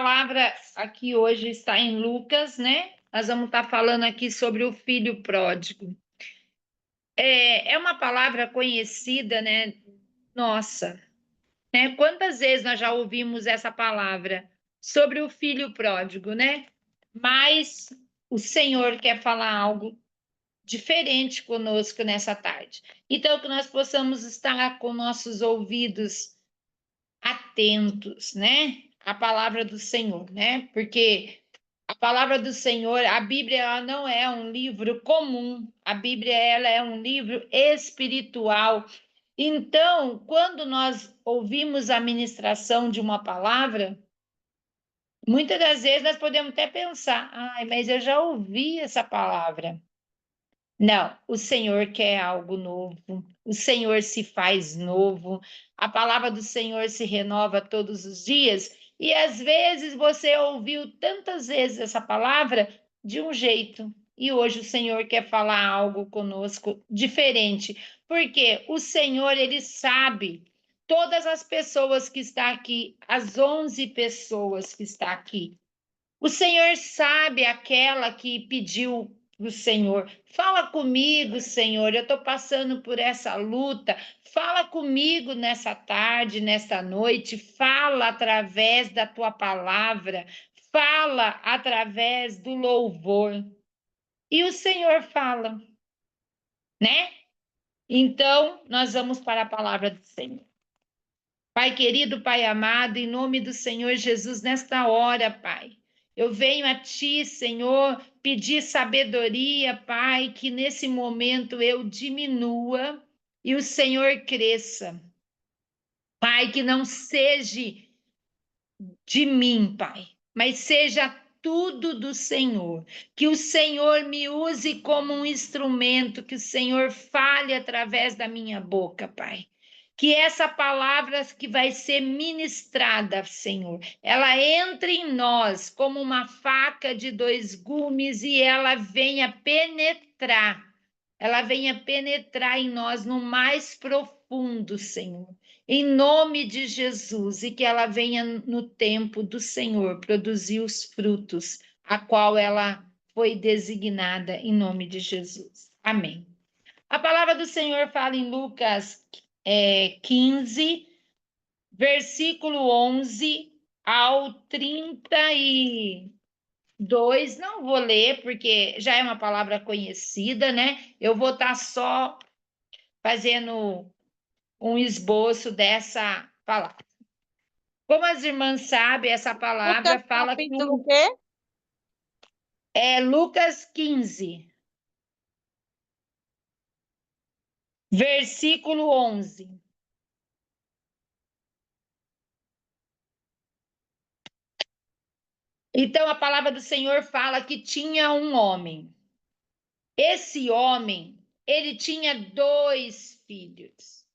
palavra aqui hoje está em Lucas, né? Nós vamos estar falando aqui sobre o filho pródigo. É uma palavra conhecida, né? Nossa, né? Quantas vezes nós já ouvimos essa palavra sobre o filho pródigo, né? Mas o Senhor quer falar algo diferente conosco nessa tarde. Então, que nós possamos estar com nossos ouvidos atentos, né? À palavra do Senhor, né? Porque a palavra do Senhor, a Bíblia, ela não é um livro comum. A Bíblia, ela é um livro espiritual. Então, quando nós ouvimos a ministração de uma palavra, muitas das vezes nós podemos até pensar: ai, mas eu já ouvi essa palavra. Não, o Senhor quer algo novo, o Senhor se faz novo, a palavra do Senhor se renova todos os dias, e às vezes você ouviu tantas vezes essa palavra de um jeito, e hoje o Senhor quer falar algo conosco diferente, porque o Senhor, ele sabe todas as pessoas que estão aqui, as 11 pessoas que estão aqui. O Senhor sabe aquela que pediu para o Senhor: fala comigo, Senhor, eu estou passando por essa luta. Fala comigo nessa tarde, nessa noite. Fala através da tua palavra. Fala através do louvor. E o Senhor fala, né? Então, nós vamos para a palavra do Senhor. Pai querido, Pai amado, em nome do Senhor Jesus, nesta hora, Pai, eu venho a Ti, Senhor, pedir sabedoria, Pai, que nesse momento eu diminua e o Senhor cresça. Pai, que não seja de mim, Pai, mas seja tudo do Senhor. Que o Senhor me use como um instrumento, que o Senhor fale através da minha boca, Pai. Que essa palavra que vai ser ministrada, Senhor, ela entre em nós como uma faca de dois gumes e ela venha penetrar em nós no mais profundo, Senhor, em nome de Jesus, e que ela venha no tempo do Senhor produzir os frutos a qual ela foi designada em nome de Jesus. Amém. A palavra do Senhor fala em Lucas 15, versículo 11 ao 32. Não vou ler, porque já é uma palavra conhecida, né? Eu vou estar só fazendo um esboço dessa palavra. Como as irmãs sabem, essa palavra Lucas fala que capítulo o quê? é Lucas 15, versículo 11. Então, a palavra do Senhor fala que tinha um homem. Esse homem, ele tinha 2 filhos.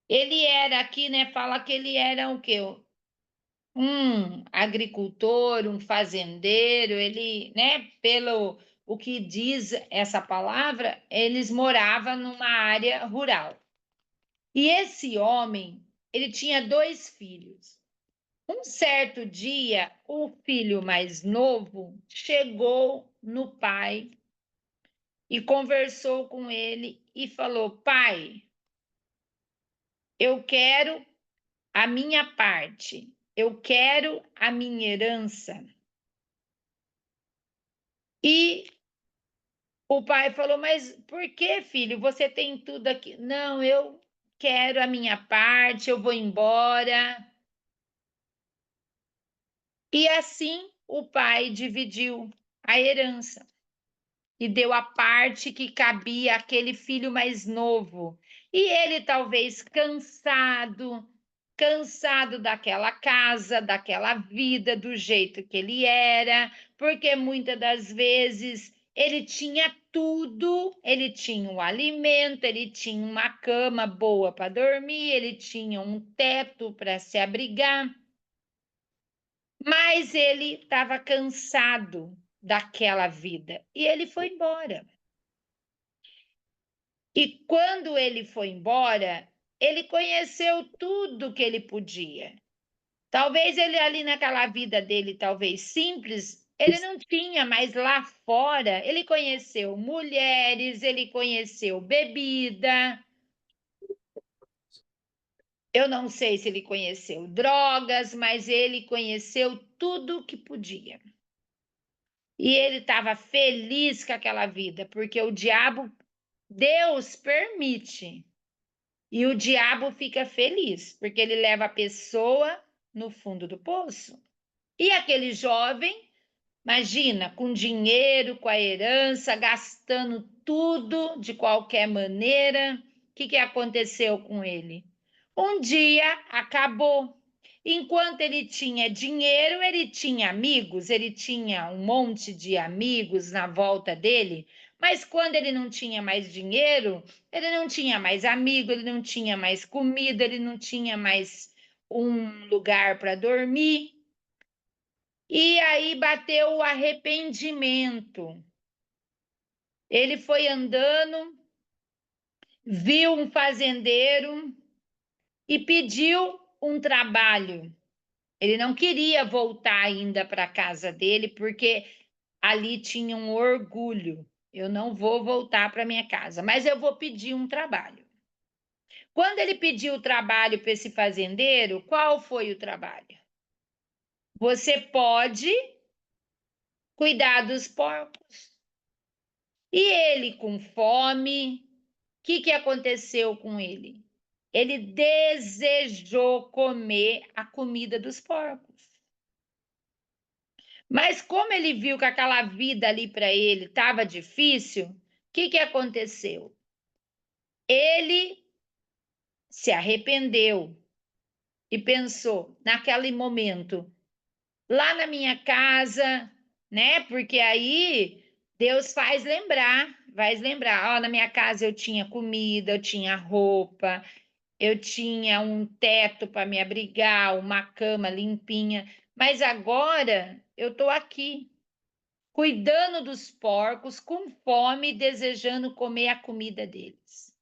Ele era aqui, né? Fala que ele era o quê? Um agricultor, um fazendeiro. Ele, né? Pelo o que diz essa palavra, eles moravam numa área rural. E esse homem, ele tinha 2 filhos. Um certo dia, o filho mais novo chegou no pai e conversou com ele e falou: pai, eu quero a minha parte, eu quero a minha herança. E o pai falou: mas por que, filho? Você tem tudo aqui. Não, eu quero a minha parte, eu vou embora. E assim o pai dividiu a herança e deu a parte que cabia àquele filho mais novo. E ele, talvez cansado daquela casa, daquela vida, do jeito que ele era, porque muitas das vezes ele tinha tudo, ele tinha um alimento, ele tinha uma cama boa para dormir, ele tinha um teto para se abrigar, mas ele estava cansado daquela vida e ele foi embora. E quando ele foi embora, ele conheceu tudo que ele podia. Talvez ele ali naquela vida dele, talvez simples, ele não tinha, mas lá fora ele conheceu mulheres, ele conheceu bebida. Eu não sei se ele conheceu drogas, mas ele conheceu tudo que podia. E ele estava feliz com aquela vida, porque o diabo, Deus permite. E o diabo fica feliz, porque ele leva a pessoa no fundo do poço. E aquele jovem, imagina, com dinheiro, com a herança, gastando tudo de qualquer maneira. O que aconteceu com ele? Um dia acabou. Enquanto ele tinha dinheiro, ele tinha amigos, ele tinha um monte de amigos na volta dele, mas quando ele não tinha mais dinheiro, ele não tinha mais amigo, ele não tinha mais comida, ele não tinha mais um lugar para dormir. E aí bateu o arrependimento. Ele foi andando, viu um fazendeiro e pediu um trabalho. Ele não queria voltar ainda para a casa dele, porque ali tinha um orgulho. Eu não vou voltar para minha casa, mas eu vou pedir um trabalho. Quando ele pediu o trabalho para esse fazendeiro, qual foi o trabalho? Você pode cuidar dos porcos. E ele com fome, o que aconteceu com ele? Ele desejou comer a comida dos porcos. Mas como ele viu que aquela vida ali para ele estava difícil, o que aconteceu? Ele se arrependeu e pensou, naquele momento, lá na minha casa, né? Porque aí Deus faz lembrar, ó, na minha casa eu tinha comida, eu tinha roupa, eu tinha um teto para me abrigar, uma cama limpinha, mas agora eu estou aqui, cuidando dos porcos, com fome, desejando comer a comida deles.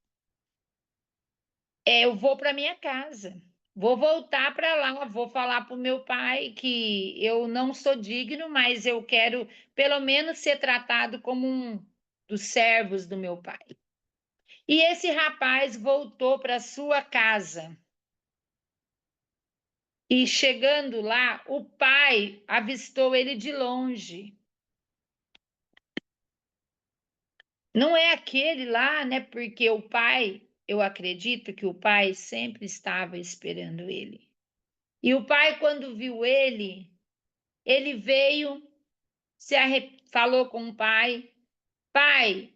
Eu vou para minha casa, vou voltar para lá, vou falar para o meu pai que eu não sou digno, mas eu quero pelo menos ser tratado como um dos servos do meu pai. E esse rapaz voltou para sua casa. E chegando lá, o pai avistou ele de longe. Não é aquele lá, né? Porque o pai, eu acredito que o pai sempre estava esperando ele. E o pai, quando viu ele veio, falou com o pai: Pai,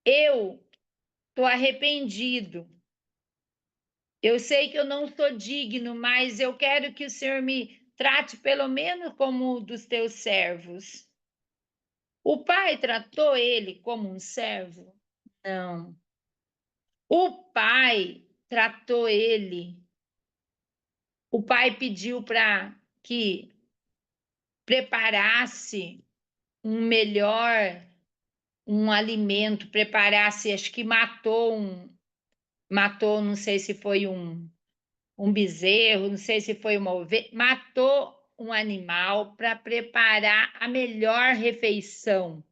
eu estou arrependido. Eu sei que eu não sou digno, mas eu quero que o Senhor me trate pelo menos como um dos teus servos. O pai tratou ele como um servo? Não. O pai tratou ele. O pai pediu para que preparasse um melhor, um alimento, preparasse, acho que matou, não sei se foi um bezerro, não sei se foi uma ovelha, matou um animal para preparar a melhor refeição.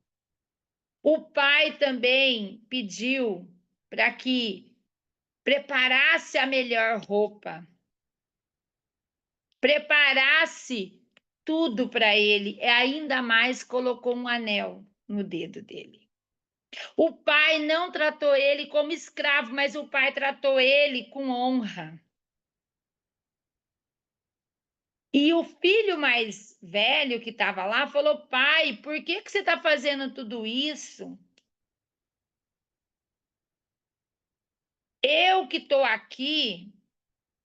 O pai também pediu para que preparasse a melhor roupa, preparasse tudo para ele, e ainda mais colocou um anel no dedo dele. O pai não tratou ele como escravo, mas o pai tratou ele com honra. E o filho mais velho que estava lá falou: Pai, por que você está fazendo tudo isso? Eu que estou aqui,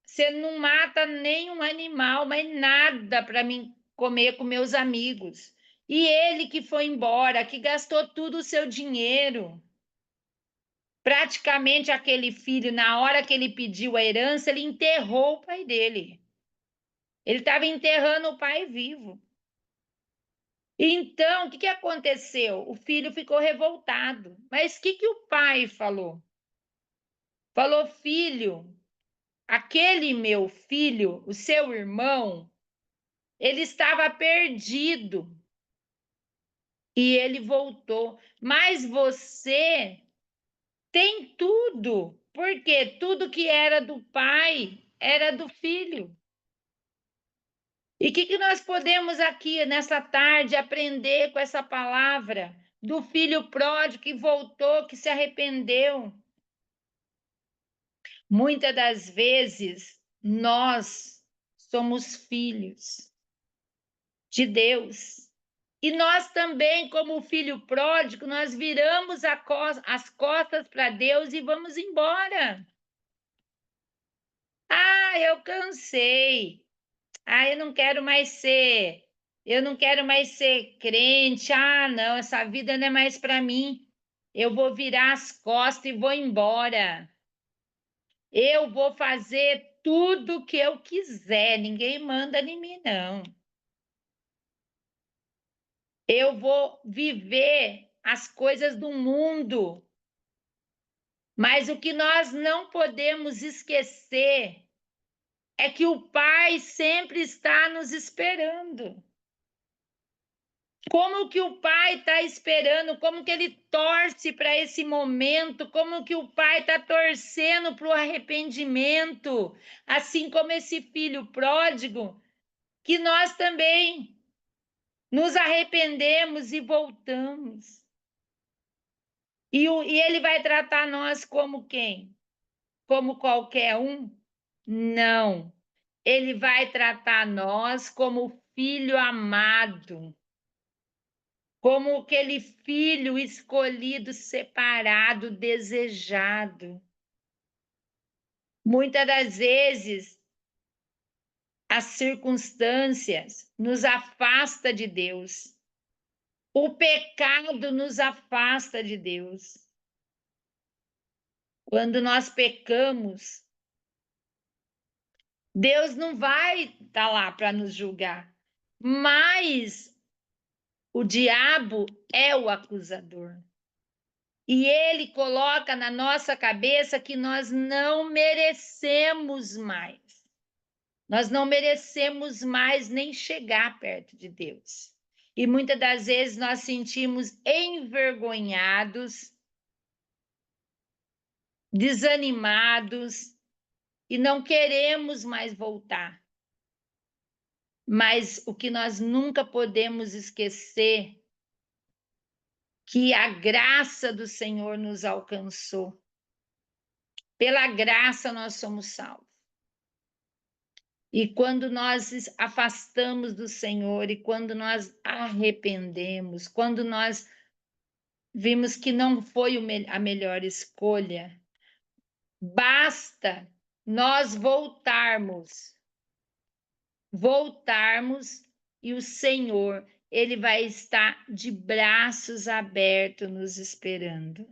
você não mata nenhum animal, mas nada para mim comer com meus amigos. E ele que foi embora, que gastou tudo o seu dinheiro. Praticamente aquele filho, na hora que ele pediu a herança, ele enterrou o pai dele. Ele estava enterrando o pai vivo. Então, o que aconteceu? O filho ficou revoltado. Mas o que o pai falou? Falou, filho, aquele meu filho, o seu irmão, ele estava perdido e ele voltou. Mas você tem tudo, porque tudo que era do pai era do filho. E o que nós podemos aqui nessa tarde aprender com essa palavra do filho pródigo que voltou, que se arrependeu? Muitas das vezes nós somos filhos de Deus. E nós também, como filho pródigo, nós viramos as costas para Deus e vamos embora. Ah, eu cansei. Ah, eu não quero mais ser crente. Ah, não, essa vida não é mais para mim. Eu vou virar as costas e vou embora. Eu vou fazer tudo o que eu quiser, ninguém manda em mim, não. Eu vou viver as coisas do mundo. Mas o que nós não podemos esquecer é que o Pai sempre está nos esperando. Como que o Pai está esperando, como que ele torce para esse momento, como que o Pai está torcendo para o arrependimento, assim como esse filho pródigo, que nós também nos arrependemos e voltamos. E ele vai tratar nós como quem? Como qualquer um? Não. Ele vai tratar nós como filho amado, como aquele filho escolhido, separado, desejado. Muitas das vezes, as circunstâncias nos afastam de Deus. O pecado nos afasta de Deus. Quando nós pecamos, Deus não vai estar lá para nos julgar, mas o diabo é o acusador. E ele coloca na nossa cabeça que nós não merecemos mais. Nós não merecemos mais nem chegar perto de Deus. E muitas das vezes nós sentimos envergonhados, desanimados e não queremos mais voltar. Mas o que nós nunca podemos esquecer que a graça do Senhor nos alcançou. Pela graça nós somos salvos. E quando nós afastamos do Senhor e quando nós arrependemos, quando nós vimos que não foi a melhor escolha, basta nós voltarmos e o Senhor, ele vai estar de braços abertos nos esperando.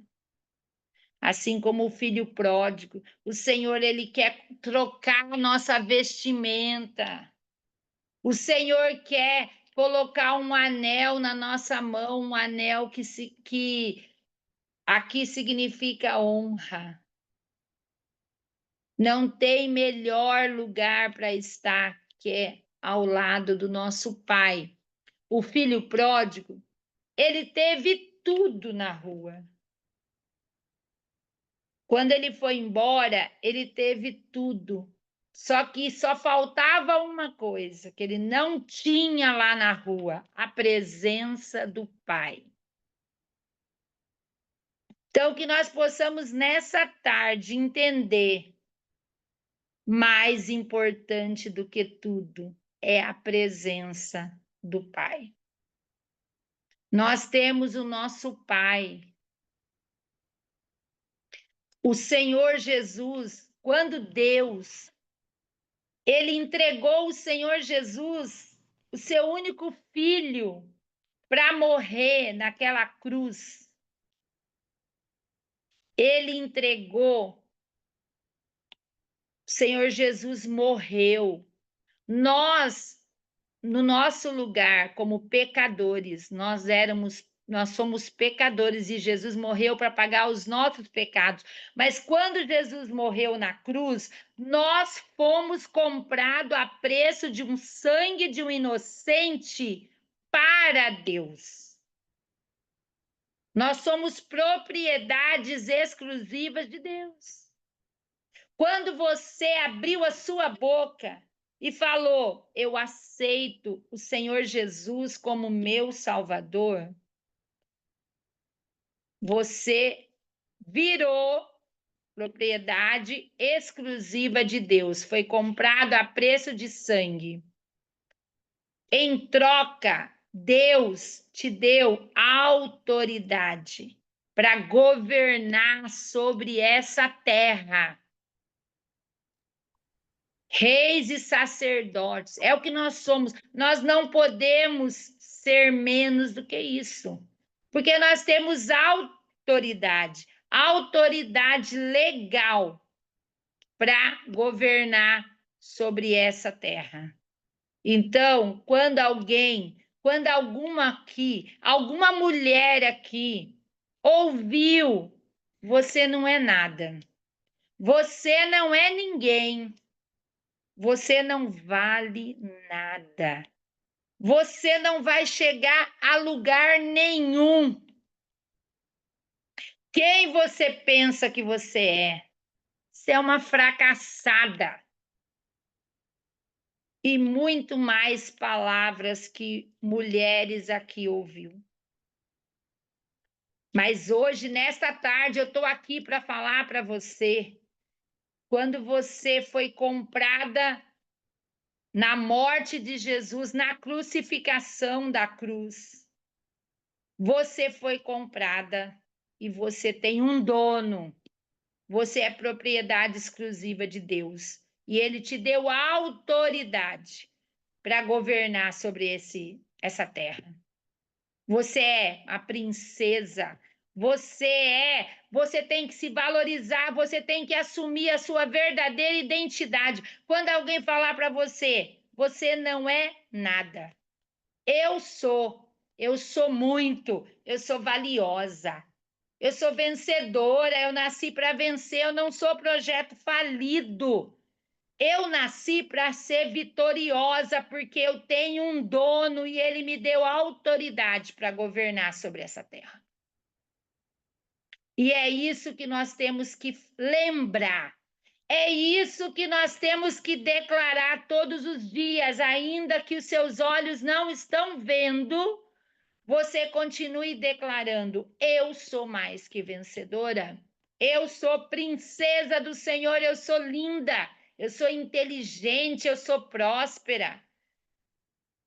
Assim como o filho pródigo, o Senhor, ele quer trocar a nossa vestimenta. O Senhor quer colocar um anel na nossa mão, um anel que aqui significa honra. Não tem melhor lugar para estar que é ao lado do nosso Pai. O filho pródigo, ele teve tudo na rua. Quando ele foi embora, ele teve tudo. Só que só faltava uma coisa que ele não tinha lá na rua: a presença do Pai. Então, que nós possamos nessa tarde entender, mais importante do que tudo é a presença do Pai. Nós temos o nosso Pai. O Senhor Jesus, quando Deus, ele entregou o Senhor Jesus, o seu único filho, para morrer naquela cruz. Ele entregou, o Senhor Jesus morreu. Nós, no nosso lugar, como pecadores, nós éramos Nós somos pecadores e Jesus morreu para pagar os nossos pecados. Mas quando Jesus morreu na cruz, nós fomos comprados a preço de um sangue de um inocente para Deus. Nós somos propriedades exclusivas de Deus. Quando você abriu a sua boca e falou: eu aceito o Senhor Jesus como meu Salvador, você virou propriedade exclusiva de Deus, foi comprado a preço de sangue. Em troca, Deus te deu autoridade para governar sobre essa terra. Reis e sacerdotes, é o que nós somos. Nós não podemos ser menos do que isso, porque nós temos autoridade legal para governar sobre essa terra. Então, quando alguma mulher aqui ouviu, você não é nada, você não é ninguém, você não vale nada, você não vai chegar a lugar nenhum. Quem você pensa que você é? Você é uma fracassada. E muito mais palavras que mulheres aqui ouviu. Mas hoje, nesta tarde, eu estou aqui para falar para você, quando você foi comprada na morte de Jesus, na crucificação da cruz, você foi comprada e você tem um dono, você é propriedade exclusiva de Deus. E Ele te deu autoridade para governar sobre essa terra. Você é a princesa. Você tem que se valorizar, você tem que assumir a sua verdadeira identidade. Quando alguém falar para você, você não é nada. Eu sou muito, eu sou valiosa. Eu sou vencedora, eu nasci para vencer, eu não sou projeto falido. Eu nasci para ser vitoriosa, porque eu tenho um dono e ele me deu autoridade para governar sobre essa terra. E é isso que nós temos que lembrar. É isso que nós temos que declarar todos os dias, ainda que os seus olhos não estão vendo, você continue declarando: eu sou mais que vencedora. Eu sou princesa do Senhor, eu sou linda. Eu sou inteligente, eu sou próspera.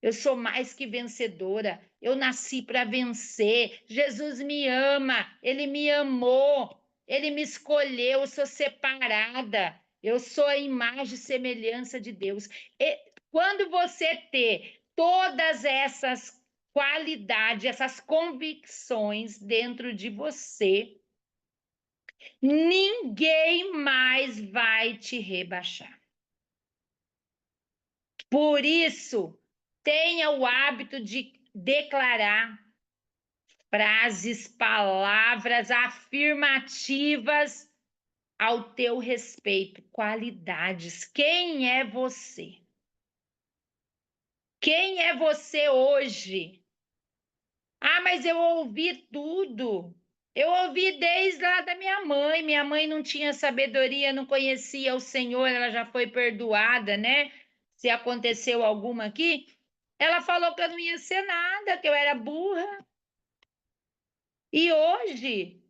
Eu sou mais que vencedora. Eu nasci para vencer. Jesus me ama, ele me amou, ele me escolheu, eu sou separada. Eu sou a imagem e semelhança de Deus. E quando você ter todas essas qualidades, essas convicções dentro de você, ninguém mais vai te rebaixar. Por isso, tenha o hábito de declarar frases, palavras afirmativas ao teu respeito, qualidades. Quem é você? Quem é você hoje? Ah, mas eu ouvi tudo. Eu ouvi desde lá da minha mãe. Minha mãe não tinha sabedoria, não conhecia o Senhor, ela já foi perdoada, né? Se aconteceu alguma aqui, ela falou que eu não ia ser nada, que eu era burra. E hoje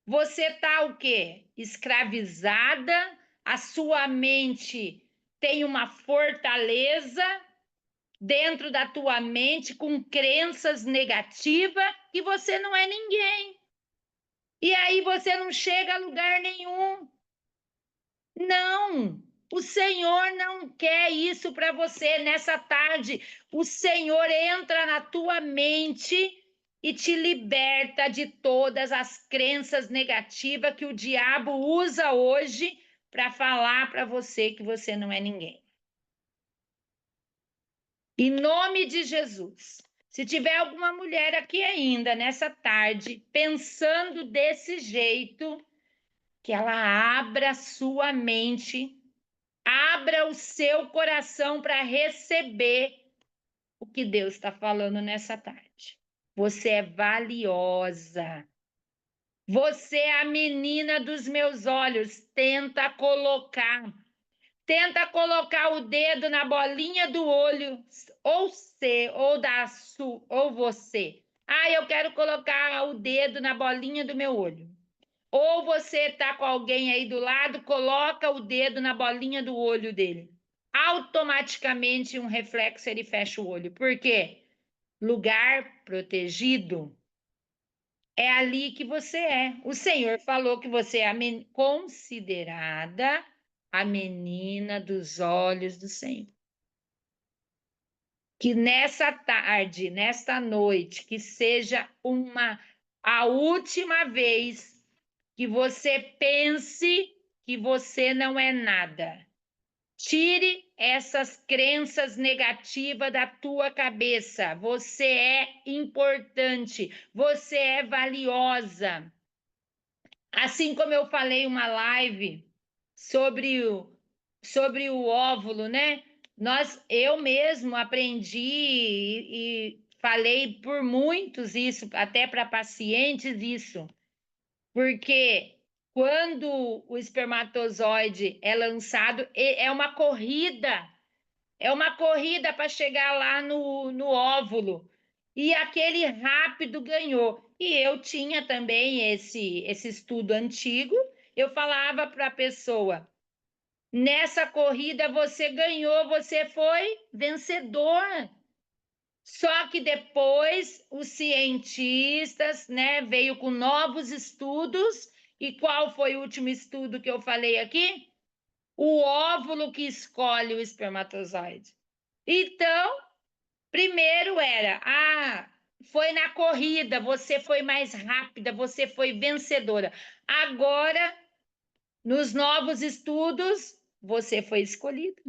você tá o quê? Escravizada, a sua mente tem uma fortaleza dentro da tua mente com crenças negativas que você não é ninguém. E aí você não chega a lugar nenhum. Não, o Senhor não quer isso para você nessa tarde. O Senhor entra na tua mente e te liberta de todas as crenças negativas que o diabo usa hoje para falar para você que você não é ninguém. Em nome de Jesus, Se tiver alguma mulher aqui ainda nessa tarde pensando desse jeito, que ela abra a sua mente, abra o seu coração para receber o que Deus está falando nessa tarde. Você é valiosa. Você é a menina dos meus olhos. Tenta colocar o dedo na bolinha do olho, ou você, ou você. Ah, eu quero colocar o dedo na bolinha do meu olho. Ou você tá com alguém aí do lado, coloca o dedo na bolinha do olho dele. Automaticamente um reflexo ele fecha o olho. Por quê? Lugar protegido. É ali que você é. O Senhor falou que você é considerada a menina dos olhos do Senhor. Que nessa tarde, nesta noite, que seja a última vez que você pense que você não é nada. Tire essas crenças negativas da tua cabeça. Você é importante, você é valiosa. Assim como eu falei uma live sobre o óvulo, né? Eu mesmo aprendi e falei por muitos isso, até para pacientes isso, porque quando o espermatozoide é lançado, é uma corrida para chegar lá no óvulo. E aquele rápido ganhou. E eu tinha também esse estudo antigo. Eu falava para a pessoa: nessa corrida você ganhou, você foi vencedor. Só que depois os cientistas, né, veio com novos estudos. E qual foi o último estudo que eu falei aqui? O óvulo que escolhe o espermatozoide. Então, primeiro foi na corrida, você foi mais rápida, você foi vencedora. Agora, nos novos estudos, você foi escolhida.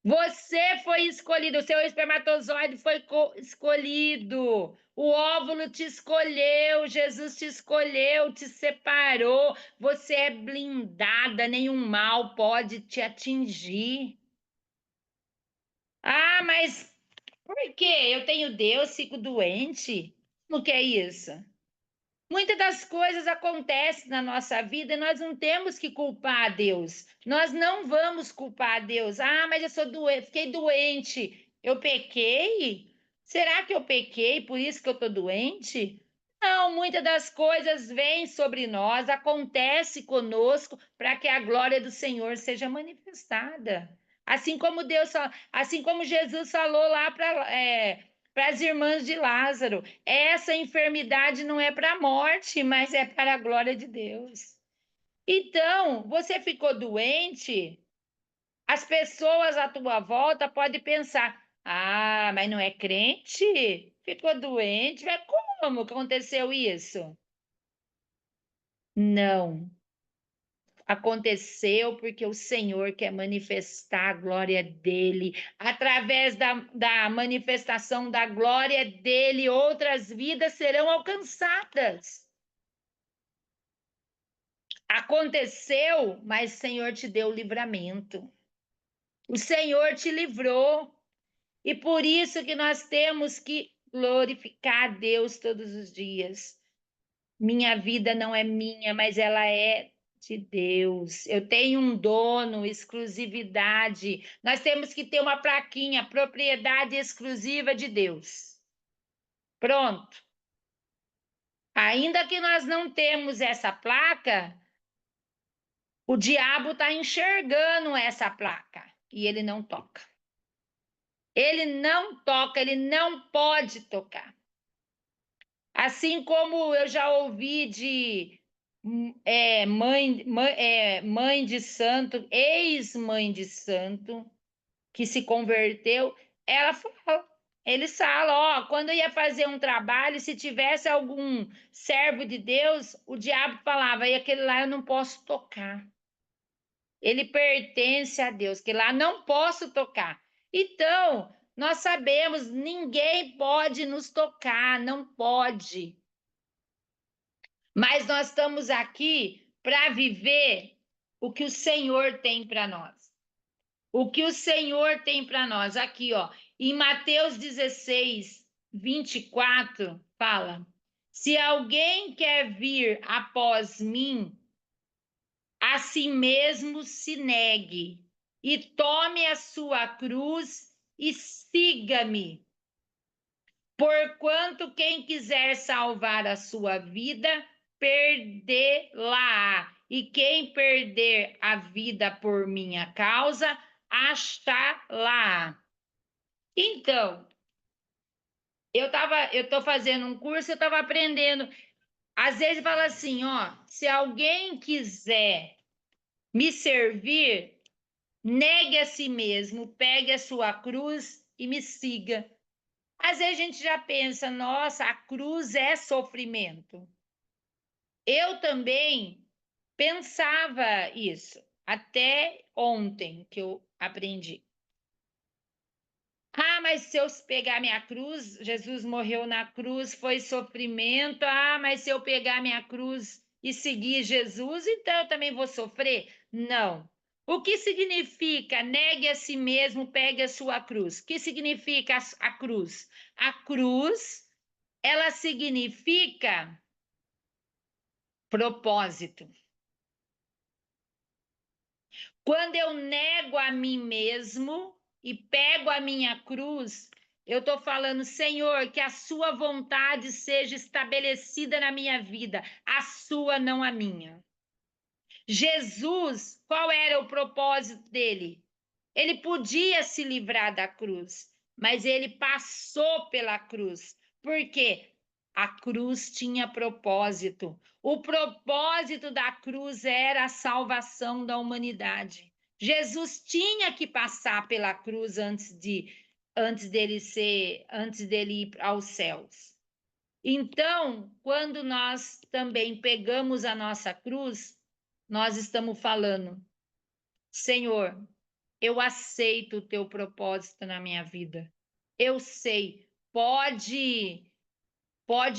Você foi escolhido, o seu espermatozoide foi escolhido. O óvulo te escolheu, Jesus te escolheu, te separou. Você é blindada, nenhum mal pode te atingir. Ah, mas por quê? Eu tenho Deus, fico doente? O que é isso? Muitas das coisas acontecem na nossa vida e nós não temos que culpar a Deus. Nós não vamos culpar a Deus. Ah, mas eu sou doente, fiquei doente. Eu pequei? Será que eu pequei, por isso que eu estou doente? Não, muitas das coisas vêm sobre nós, acontece conosco para que a glória do Senhor seja manifestada. Assim como Jesus falou lá para as irmãs de Lázaro, essa enfermidade não é para a morte, mas é para a glória de Deus. Então, você ficou doente, as pessoas à tua volta podem pensar: ah, mas não é crente? Ficou doente? Mas como que aconteceu isso? Não. Aconteceu porque o Senhor quer manifestar a glória dele. Através da manifestação da glória dele, outras vidas serão alcançadas. Aconteceu, mas o Senhor te deu livramento. O Senhor te livrou. E por isso que nós temos que glorificar a Deus todos os dias. Minha vida não é minha, mas ela é de Deus. Eu tenho um dono, exclusividade. Nós temos que ter uma plaquinha, propriedade exclusiva de Deus. Pronto. Ainda que nós não temos essa placa, o diabo está enxergando essa placa e ele não toca. Ele não toca, ele não pode tocar. Assim como eu já ouvi de mãe de santo, ex-mãe de santo, que se converteu, ela falou, eles falam, ó, quando ia fazer um trabalho, se tivesse algum servo de Deus, o diabo falava, e aquele lá eu não posso tocar. Ele pertence a Deus, que lá não posso tocar. Então, Nós sabemos, ninguém pode nos tocar, não pode. Mas nós estamos aqui para viver o que o Senhor tem para nós. O que o Senhor tem para nós. Aqui, ó, em Mateus 16, 24, fala: se alguém quer vir após mim, a si mesmo se negue e tome a sua cruz e siga-me. Porquanto quem quiser salvar a sua vida, perdê-la. E quem perder a vida por minha causa, achá-la. Então, eu tô fazendo um curso, eu estava aprendendo. Às vezes fala assim, ó, se alguém quiser me servir, negue a si mesmo, pegue a sua cruz e me siga. Às vezes a gente já pensa, nossa, a cruz é sofrimento. Eu também pensava isso, até ontem que eu aprendi. Ah, mas se eu pegar minha cruz, Jesus morreu na cruz, foi sofrimento. Ah, mas se eu pegar minha cruz e seguir Jesus, então eu também vou sofrer? Não. O que significa negue a si mesmo, pegue a sua cruz? O que significa a cruz? A cruz, ela significa propósito. Quando eu nego a mim mesmo e pego a minha cruz, eu estou falando, Senhor, que a sua vontade seja estabelecida na minha vida, a sua, não a minha. Jesus, qual era o propósito dele? Ele podia se livrar da cruz, mas ele passou pela cruz. Por quê? A cruz tinha propósito. O propósito da cruz era a salvação da humanidade. Jesus tinha que passar pela cruz antes dele ir aos céus. Então, quando nós também pegamos a nossa cruz, nós estamos falando, Senhor, eu aceito o teu propósito na minha vida. Eu sei, pode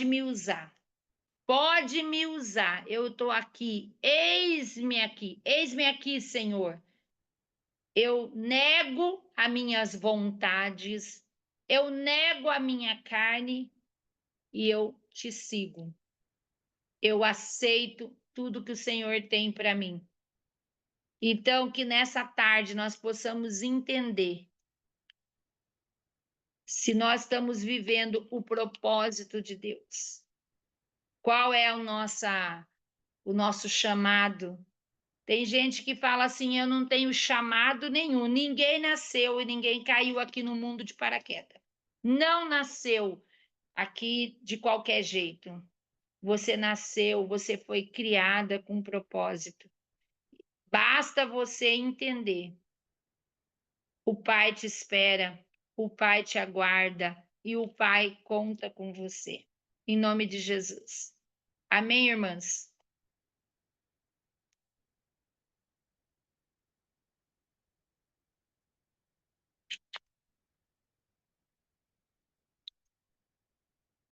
me usar. Pode me usar. Eu estou aqui. Eis-me aqui, Senhor. Eu nego as minhas vontades, eu nego a minha carne e eu te sigo. Eu aceito tudo que o Senhor tem para mim. Então, que nessa tarde nós possamos entender se nós estamos vivendo o propósito de Deus. Qual é o nosso chamado? Tem gente que fala assim, eu não tenho chamado nenhum. Ninguém nasceu e ninguém caiu aqui no mundo de paraquedas. Não nasceu aqui de qualquer jeito. Você nasceu, você foi criada com um propósito. Basta você entender. O Pai te espera, o Pai te aguarda e o Pai conta com você. Em nome de Jesus. Amém, irmãs?